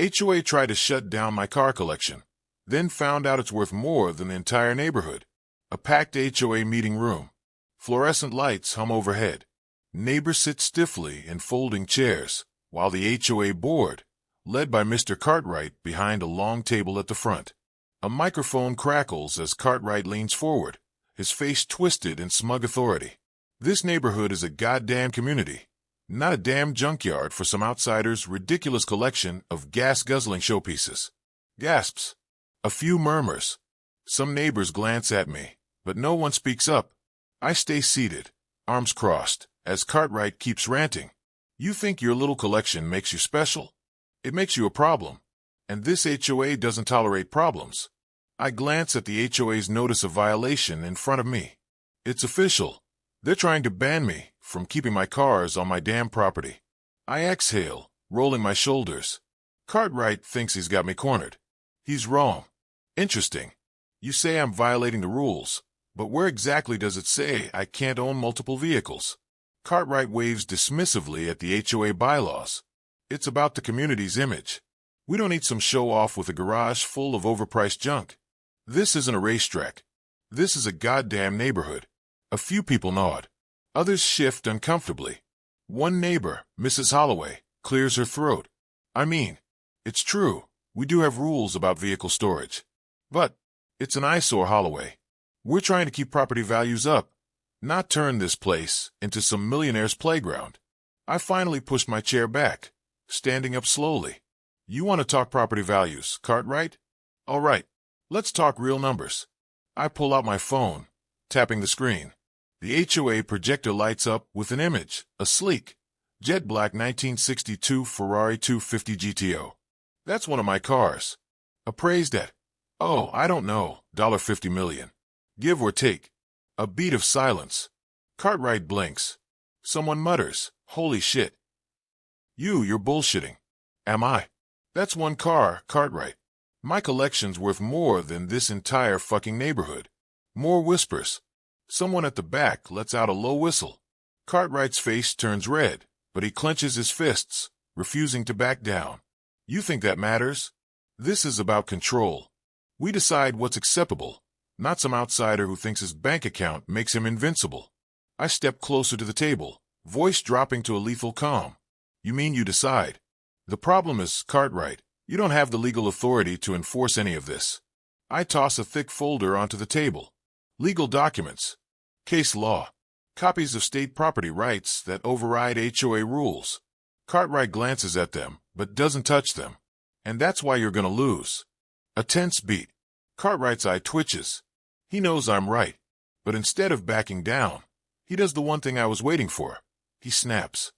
HOA tried to shut down my car collection, then found out it's worth more than the entire neighborhood. A packed HOA meeting room. Fluorescent lights hum overhead. Neighbors sit stiffly in folding chairs, while the HOA board, led by Mr. Cartwright, behind a long table at the front. A microphone crackles as Cartwright leans forward, his face twisted in smug authority. This neighborhood is a goddamn community, not a damn junkyard for some outsider's ridiculous collection of gas-guzzling showpieces. Gasps. A few murmurs. Some neighbors glance at me, but no one speaks up. I stay seated, arms crossed, as Cartwright keeps ranting. You think your little collection makes you special? It makes you a problem. And this HOA doesn't tolerate problems. I glance at the HOA's notice of violation in front of me. It's official. They're trying to ban me from keeping my cars on my damn property. I exhale, rolling my shoulders. Cartwright thinks he's got me cornered. He's wrong. Interesting. You say I'm violating the rules, but where exactly does it say I can't own multiple vehicles? Cartwright waves dismissively at the HOA bylaws. It's about the community's image. We don't need some show-off with a garage full of overpriced junk. This isn't a racetrack. This is a goddamn neighborhood. A few people nod. Others shift uncomfortably. One neighbor, Mrs. Holloway, clears her throat. I mean, it's true, we do have rules about vehicle storage. But it's an eyesore, Holloway. We're trying to keep property values up, not turn this place into some millionaire's playground. I finally pushed my chair back, standing up slowly. You want to talk property values, Cartwright? All right, let's talk real numbers. I pull out my phone, tapping the screen. The HOA projector lights up with an image, a sleek, jet black 1962 Ferrari 250 GTO. That's one of my cars. Appraised at, I don't know, $50 million. Give or take. A beat of silence. Cartwright blinks. Someone mutters, holy shit. You're bullshitting. Am I? That's one car, Cartwright. My collection's worth more than this entire fucking neighborhood. More whispers. Someone at the back lets out a low whistle. Cartwright's face turns red, but he clenches his fists, refusing to back down. You think that matters? This is about control. We decide what's acceptable, not some outsider who thinks his bank account makes him invincible. I step closer to the table, voice dropping to a lethal calm. You mean you decide? The problem is, Cartwright, you don't have the legal authority to enforce any of this. I toss a thick folder onto the table. Legal documents. Case law. Copies of state property rights that override HOA rules. Cartwright glances at them, but doesn't touch them. And that's why you're gonna lose. A tense beat. Cartwright's eye twitches. He knows I'm right. But instead of backing down, he does the one thing I was waiting for. He snaps.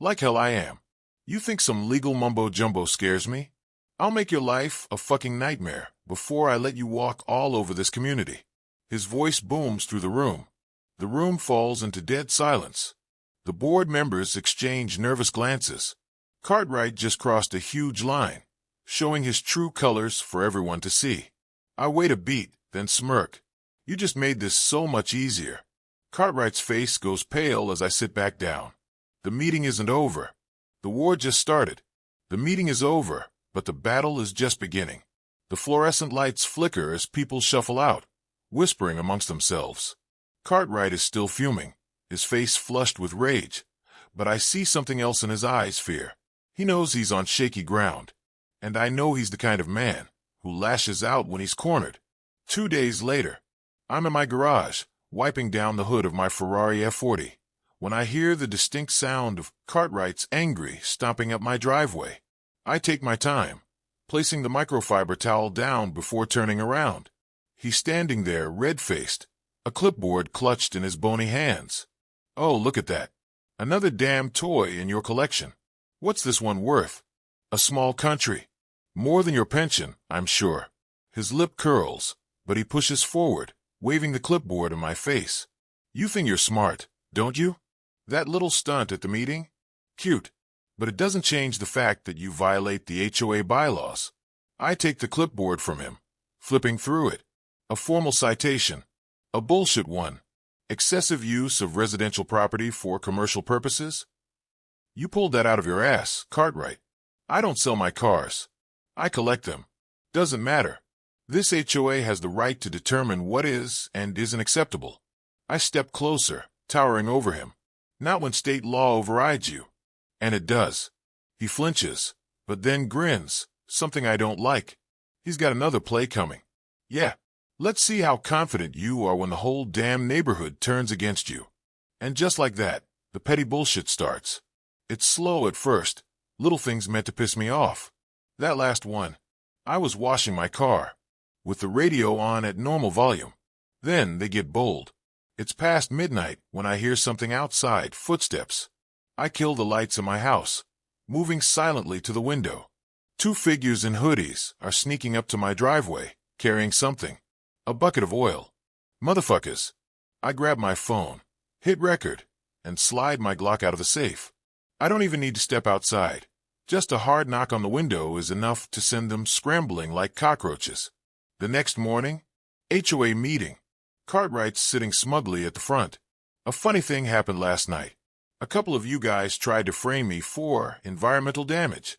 Like hell I am. You think some legal mumbo-jumbo scares me? I'll make your life a fucking nightmare before I let you walk all over this community. His voice booms through the room. The room falls into dead silence. The board members exchange nervous glances. Cartwright just crossed a huge line, showing his true colors for everyone to see. I wait a beat, then smirk. You just made this so much easier. Cartwright's face goes pale as I sit back down. The meeting isn't over. The war just started. The meeting is over, but the battle is just beginning. The fluorescent lights flicker as people shuffle out, whispering amongst themselves. Cartwright is still fuming, his face flushed with rage, but I see something else in his eyes, fear. He knows he's on shaky ground, and I know he's the kind of man who lashes out when he's cornered. 2 days later, I'm in my garage, wiping down the hood of my Ferrari F40, when I hear the distinct sound of Cartwright's angry stomping up my driveway. I take my time, placing the microfiber towel down before turning around. He's standing there, red-faced, a clipboard clutched in his bony hands. Oh, look at that. Another damn toy in your collection. What's this one worth? A small country. More than your pension, I'm sure. His lip curls, but he pushes forward, waving the clipboard in my face. You think you're smart, don't you? That little stunt at the meeting? Cute. But it doesn't change the fact that you violate the HOA bylaws. I take the clipboard from him, flipping through it. A formal citation. A bullshit one. Excessive use of residential property for commercial purposes? You pulled that out of your ass, Cartwright. I don't sell my cars. I collect them. Doesn't matter. This HOA has the right to determine what is and isn't acceptable. I step closer, towering over him. Not when state law overrides you. And it does. He flinches, but then grins, something I don't like. He's got another play coming. Yeah. Let's see how confident you are when the whole damn neighborhood turns against you. And just like that, the petty bullshit starts. It's slow at first, little things meant to piss me off. That last one. I was washing my car, with the radio on at normal volume. Then they get bold. It's past midnight when I hear something outside, footsteps. I kill the lights in my house, moving silently to the window. 2 figures in hoodies are sneaking up to my driveway, carrying something. A bucket of oil. Motherfuckers. I grab my phone, hit record, and slide my Glock out of the safe. I don't even need to step outside. Just a hard knock on the window is enough to send them scrambling like cockroaches. The next morning, HOA meeting. Cartwright's sitting smugly at the front. A funny thing happened last night. A couple of you guys tried to frame me for environmental damage.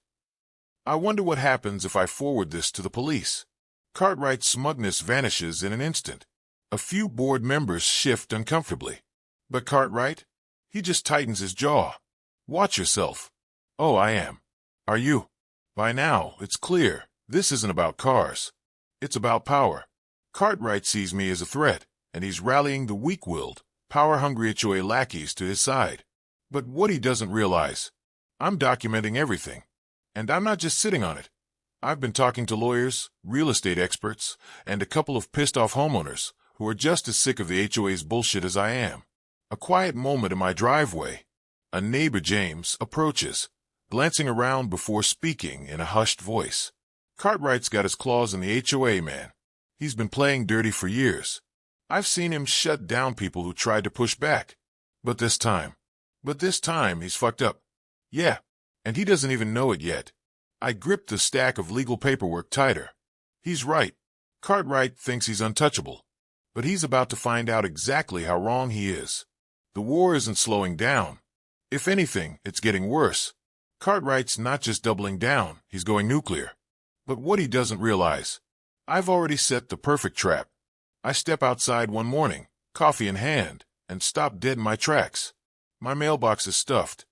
I wonder what happens if I forward this to the police. Cartwright's smugness vanishes in an instant. A few board members shift uncomfortably. But Cartwright? He just tightens his jaw. Watch yourself. Oh, I am. Are you? By now, it's clear, this isn't about cars. It's about power. Cartwright sees me as a threat, and he's rallying the weak-willed, power-hungry HOA lackeys to his side. But what he doesn't realize, I'm documenting everything. And I'm not just sitting on it. I've been talking to lawyers, real estate experts, and a couple of pissed-off homeowners who are just as sick of the HOA's bullshit as I am. A quiet moment in my driveway. A neighbor, James, approaches, glancing around before speaking in a hushed voice. Cartwright's got his claws in the HOA, man. He's been playing dirty for years. I've seen him shut down people who tried to push back. But this time he's fucked up. Yeah, and he doesn't even know it yet. I gripped the stack of legal paperwork tighter. He's right. Cartwright thinks he's untouchable. But he's about to find out exactly how wrong he is. The war isn't slowing down. If anything, it's getting worse. Cartwright's not just doubling down, he's going nuclear. But what he doesn't realize, I've already set the perfect trap. I step outside one morning, coffee in hand, and stop dead in my tracks. My mailbox is stuffed.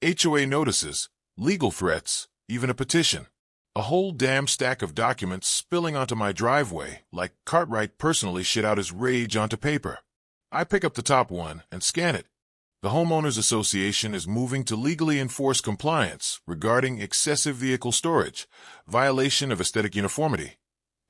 HOA notices, legal threats, even a petition. A whole damn stack of documents spilling onto my driveway like Cartwright personally shit out his rage onto paper. I pick up the top one and scan it. The Homeowners Association is moving to legally enforce compliance regarding excessive vehicle storage, violation of aesthetic uniformity,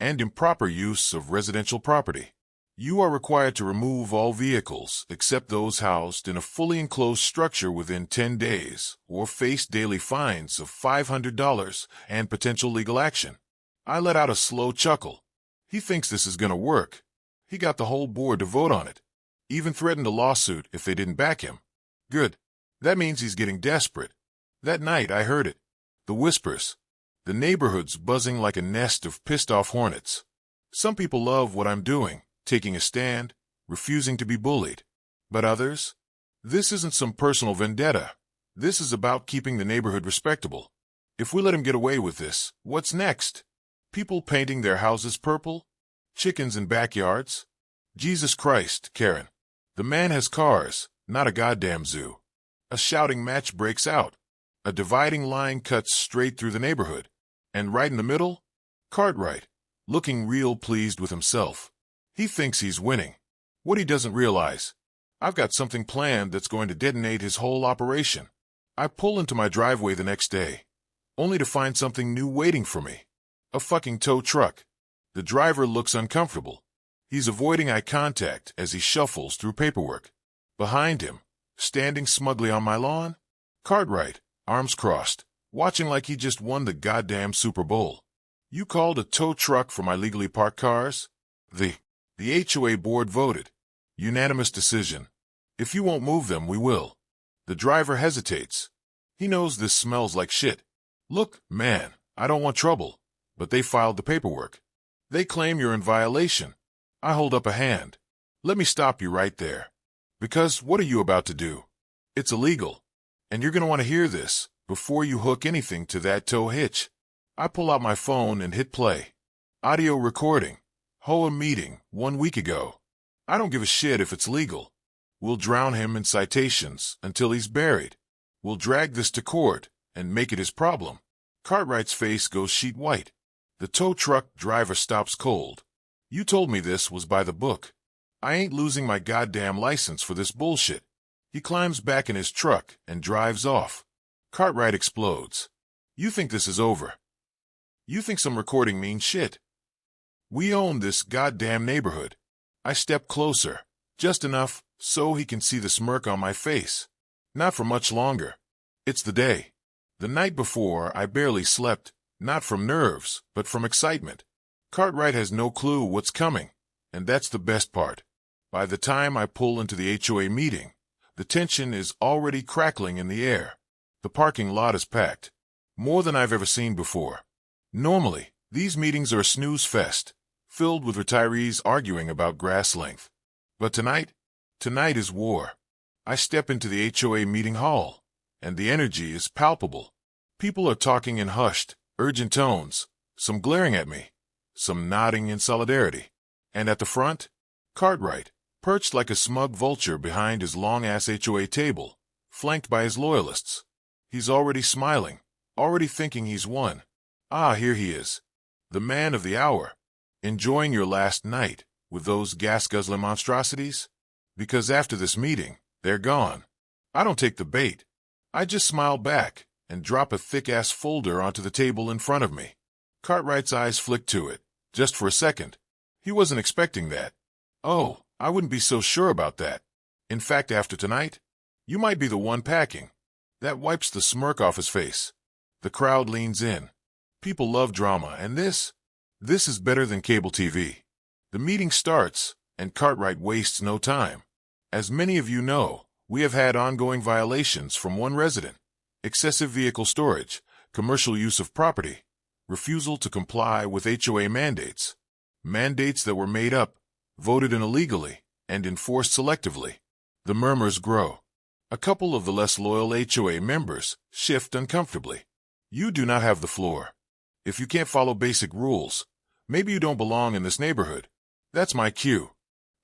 and improper use of residential property. You are required to remove all vehicles except those housed in a fully enclosed structure within 10 days or face daily fines of $500 and potential legal action. I let out a slow chuckle. He thinks this is going to work. He got the whole board to vote on it. Even threatened a lawsuit if they didn't back him. Good. That means he's getting desperate. That night I heard it. The whispers. The neighborhood's buzzing like a nest of pissed-off hornets. Some people love what I'm doing, taking a stand, refusing to be bullied. But others? This isn't some personal vendetta. This is about keeping the neighborhood respectable. If we let him get away with this, what's next? People painting their houses purple? Chickens in backyards? Jesus Christ, Karen. The man has cars, not a goddamn zoo. A shouting match breaks out. A dividing line cuts straight through the neighborhood. And right in the middle, Cartwright, looking real pleased with himself. He thinks he's winning. What he doesn't realize, I've got something planned that's going to detonate his whole operation. I pull into my driveway the next day, only to find something new waiting for me. A fucking tow truck. The driver looks uncomfortable. He's avoiding eye contact as he shuffles through paperwork. Behind him, standing smugly on my lawn, Cartwright, arms crossed, watching like he just won the goddamn Super Bowl. You called a tow truck for my legally parked cars? The HOA board voted. Unanimous decision. If you won't move them, we will. The driver hesitates. He knows this smells like shit. Look, man, I don't want trouble. But they filed the paperwork. They claim you're in violation. I hold up a hand. Let me stop you right there. Because what are you about to do? It's illegal. And you're going to want to hear this before you hook anything to that tow hitch. I pull out my phone and hit play. Audio recording. HOA meeting 1 week ago. I don't give a shit if it's legal. We'll drown him in citations until he's buried. We'll drag this to court and make it his problem. Cartwright's face goes sheet white. The tow truck driver stops cold. You told me this was by the book. I ain't losing my goddamn license for this bullshit. He climbs back in his truck and drives off. Cartwright explodes. You think this is over? You think some recording means shit? We own this goddamn neighborhood. I step closer, just enough so he can see the smirk on my face. Not for much longer. It's the day. The night before, I barely slept, not from nerves, but from excitement. Cartwright has no clue what's coming, and that's the best part. By the time I pull into the HOA meeting, the tension is already crackling in the air. The parking lot is packed, more than I've ever seen before. Normally, these meetings are a snooze fest, filled with retirees arguing about grass length. But tonight is war. I step into the HOA meeting hall, and the energy is palpable. People are talking in hushed, urgent tones, some glaring at me, some nodding in solidarity. And at the front, Cartwright, perched like a smug vulture behind his long-ass HOA table, flanked by his loyalists. He's already smiling, already thinking he's won. Ah, here he is, the man of the hour. Enjoying your last night with those gas-guzzling monstrosities? Because after this meeting, they're gone. I don't take the bait. I just smile back and drop a thick-ass folder onto the table in front of me. Cartwright's eyes flick to it, just for a second. He wasn't expecting that. Oh, I wouldn't be so sure about that. In fact, after tonight, you might be the one packing. That wipes the smirk off his face. The crowd leans in. People love drama, and this is better than cable TV. The meeting starts, and Cartwright wastes no time. As many of you know, we have had ongoing violations from one resident: excessive vehicle storage, commercial use of property, refusal to comply with HOA mandates. Mandates that were made up, voted in illegally, and enforced selectively. The murmurs grow. A couple of the less loyal HOA members shift uncomfortably. You do not have the floor. If you can't follow basic rules, maybe you don't belong in this neighborhood. That's my cue.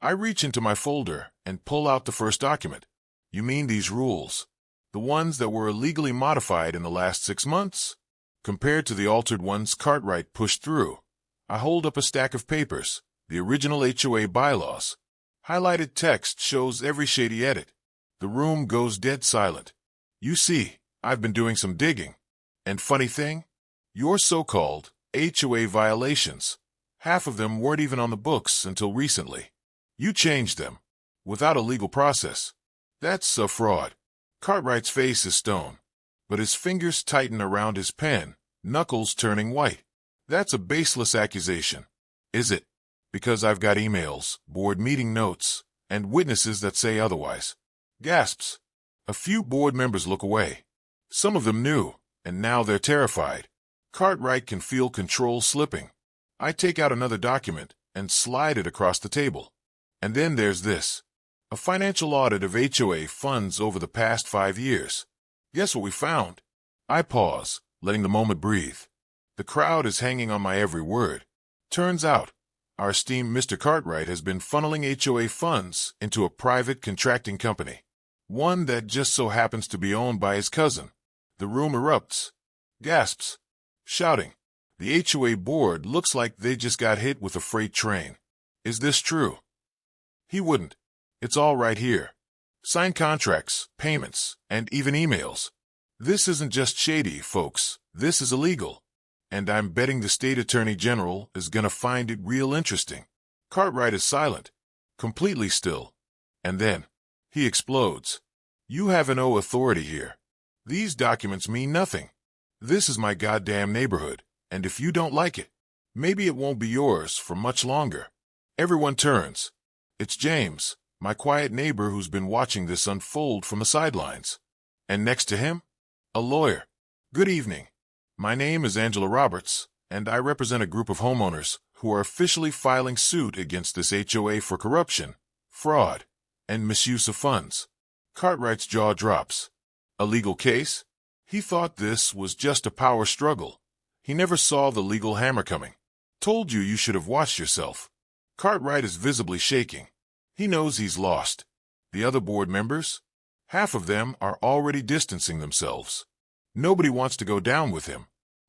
I reach into my folder and pull out the first document. You mean these rules? The ones that were illegally modified in the last 6 months? Compared to the altered ones Cartwright pushed through, I hold up a stack of papers, the original HOA bylaws. Highlighted text shows every shady edit. The room goes dead silent. You see, I've been doing some digging. And funny thing, your so-called HOA violations, half of them weren't even on the books until recently. You changed them, without a legal process. That's a fraud. Cartwright's face is stone, but his fingers tighten around his pen, knuckles turning white. That's a baseless accusation. Is it? Because I've got emails, board meeting notes, and witnesses that say otherwise. Gasps. A few board members look away. Some of them knew, and now they're terrified. Cartwright can feel control slipping. I take out another document and slide it across the table. And then there's this. A financial audit of HOA funds over the past 5 years. Guess what we found? I pause, letting the moment breathe. The crowd is hanging on my every word. Turns out, our esteemed Mr. Cartwright has been funneling HOA funds into a private contracting company. One that just so happens to be owned by his cousin. The room erupts. Gasps. Shouting. The HOA board looks like they just got hit with a freight train. Is this true? He wouldn't. It's all right here. Signed contracts, payments, and even emails. This isn't just shady, folks. This is illegal. And I'm betting the state attorney general is gonna find it real interesting. Cartwright is silent. Completely still. And then, he explodes. You have no authority here. These documents mean nothing. This is my goddamn neighborhood, and if you don't like it, maybe it won't be yours for much longer. Everyone turns. It's James, my quiet neighbor who's been watching this unfold from the sidelines. And next to him, a lawyer. Good evening. My name is Angela Roberts, and I represent a group of homeowners who are officially filing suit against this HOA for corruption, fraud, and misuse of funds. Cartwright's jaw drops. A legal case? He thought this was just a power struggle. He never saw the legal hammer coming. Told you you should have watched yourself. Cartwright is visibly shaking. He knows he's lost. The other board members? Half of them are already distancing themselves. Nobody wants to go down with him.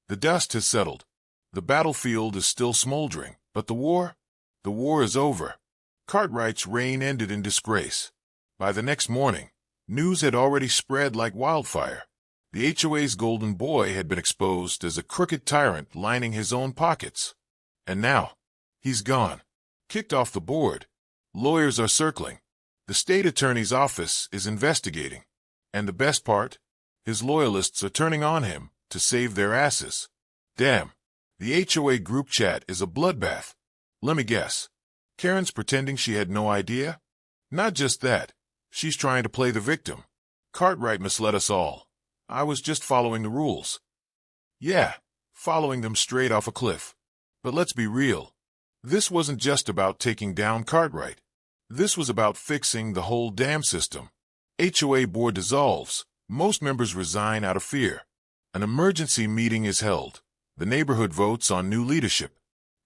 The dust has settled. The battlefield is still smoldering, but the war? The war is over. Cartwright's reign ended in disgrace. By the next morning, news had already spread like wildfire. The HOA's golden boy had been exposed as a crooked tyrant lining his own pockets. And now, he's gone. Kicked off the board. Lawyers are circling. The state attorney's office is investigating. And the best part? His loyalists are turning on him to save their asses. Damn. The HOA group chat is a bloodbath. Let me guess. Karen's pretending she had no idea? Not just that. She's trying to play the victim. Cartwright misled us all. I was just following the rules. Yeah, following them straight off a cliff. But let's be real. This wasn't just about taking down Cartwright. This was about fixing the whole damn system. HOA board dissolves. Most members resign out of fear. An emergency meeting is held. The neighborhood votes on new leadership.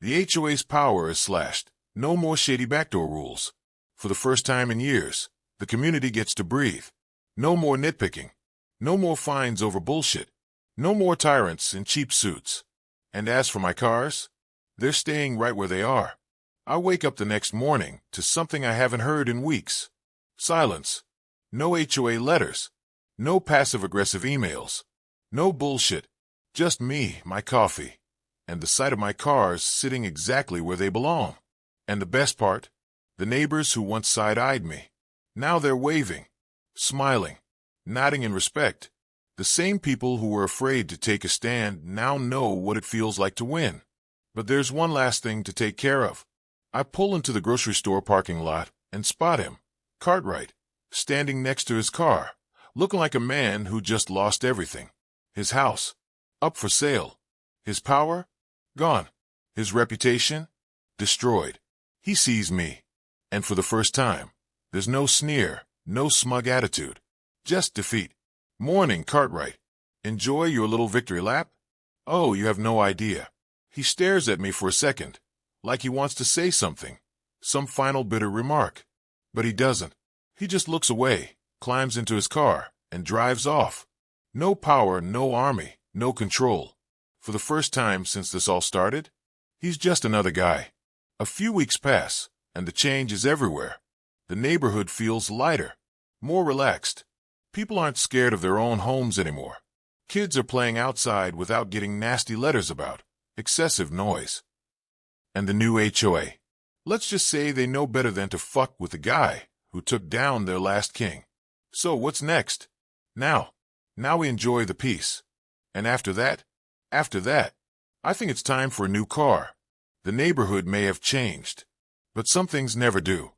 The HOA's power is slashed. No more shady backdoor rules. For the first time in years, the community gets to breathe. No more nitpicking. No more fines over bullshit. No more tyrants in cheap suits. And as for my cars, they're staying right where they are. I wake up the next morning to something I haven't heard in weeks. Silence. No HOA letters. No passive-aggressive emails. No bullshit. Just me, my coffee, and the sight of my cars sitting exactly where they belong. And the best part? The neighbors who once side-eyed me. Now they're waving, smiling, nodding in respect. The same people who were afraid to take a stand now know what it feels like to win. But there's one last thing to take care of. I pull into the grocery store parking lot and spot him, Cartwright, standing next to his car, looking like a man who just lost everything. His house, up for sale. His power, gone. His reputation, destroyed. He sees me, and for the first time, there's no sneer, no smug attitude, just defeat. Morning, Cartwright. Enjoy your little victory lap? Oh, you have no idea. He stares at me for a second, like he wants to say something, some final bitter remark. But he doesn't. He just looks away, climbs into his car, and drives off. No power, no army, no control. For the first time since this all started, he's just another guy. A few weeks pass, and the change is everywhere. The neighborhood feels lighter, more relaxed. People aren't scared of their own homes anymore. Kids are playing outside without getting nasty letters about excessive noise. And the new HOA. Let's just say they know better than to fuck with the guy who took down their last king. So what's next? Now we enjoy the peace. And after that, I think it's time for a new car. The neighborhood may have changed, but some things never do.